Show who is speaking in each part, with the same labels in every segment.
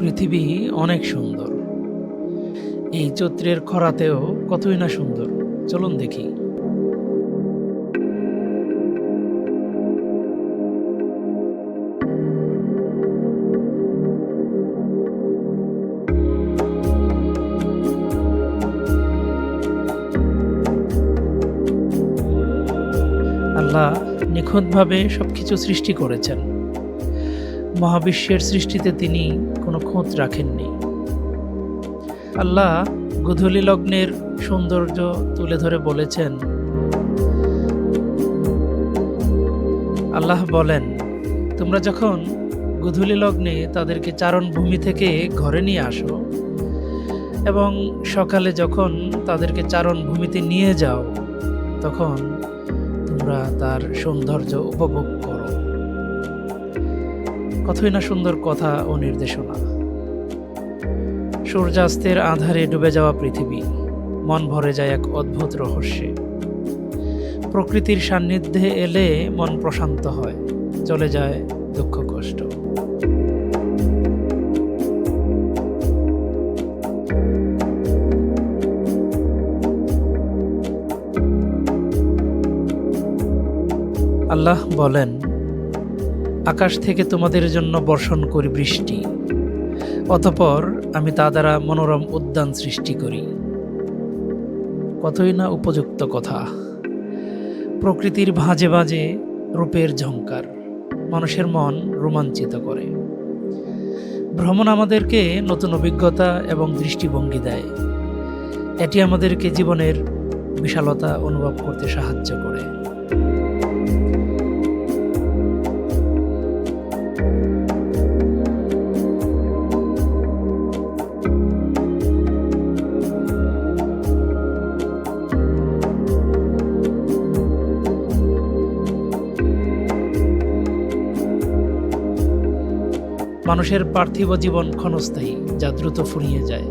Speaker 1: পৃথিবী অনেক সুন্দর। এই চৈত্রের খরাতেও কতই না সুন্দর। চলুন দেখি। আল্লাহ নিখুঁতভাবে সবকিছু সৃষ্টি করেছেন। মহাবিশ্বের সৃষ্টিতে তিনি কোনো খুঁত রাখেননি। আল্লাহ গোধূলি লগ্নের সৌন্দর্য তুলে ধরে বলেছেন, আল্লাহ বলেন, তোমরা যখন গোধূলি লগ্নে তাদেরকে চারণভূমি থেকে ঘরে নিয়ে আসো এবং সকালে যখন তাদেরকে চারণভূমিতে নিয়ে যাও, তখন তোমরা তার সৌন্দর্য উপভোগ করো। কতই না সুন্দর কথা ও নির্দেশনা। সূর্যাস্তের আঁধারে ডুবে যাওয়া পৃথিবী মন ভরে যায় এক অদ্ভুত রহস্যে। প্রকৃতির সান্নিধ্যে এলে মন প্রশান্ত হয়, চলে যায় দুঃখ কষ্ট। আল্লাহ বলেন, আকাশ থেকে তোমাদের জন্য বর্ষণ করি বৃষ্টি, অতঃপর আমি তা দ্বারা মনোরম উদ্যান সৃষ্টি করি। কতই না উপযুক্ত কথা। প্রকৃতির ভাঁজে ভাঁজে রূপের ঝংকার মানুষের মন রোমাঞ্চিত করে। ভ্রমণ আমাদেরকে নতুন অভিজ্ঞতা এবং দৃষ্টিভঙ্গি দেয়। এটি আমাদেরকে জীবনের বিশালতা অনুভব করতে সাহায্য করে। মানুষের পার্থিব জীবন ক্ষণস্থায়ী, যা দ্রুত ফুরিয়ে যায়।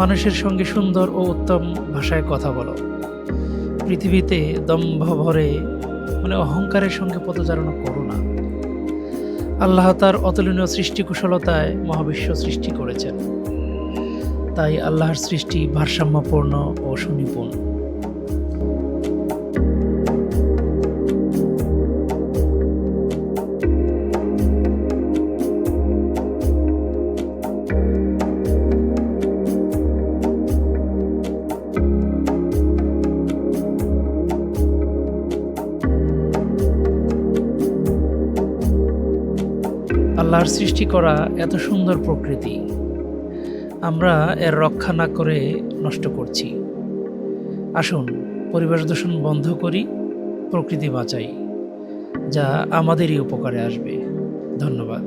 Speaker 1: মানুষের সঙ্গে সুন্দর ও উত্তম ভাষায় কথা বলো। পৃথিবীতে দম্ভ ভরে অহংকারের সঙ্গে পদচারণা করো না। আল্লাহ তার অতুলনীয় সৃষ্টি কুশলতায় মহাবিশ্ব সৃষ্টি করেছেন। তাই আল্লাহর সৃষ্টি ভারসাম্যপূর্ণ ও সুনিপুণ। আল্লাহর সৃষ্টি করা এত সুন্দর প্রকৃতি, আমরা এর রক্ষা না করে নষ্ট করছি। আসুন পরিবেশ দূষণ বন্ধ করি, প্রকৃতি বাঁচাই, যা আমাদেরই উপকারে আসবে। ধন্যবাদ।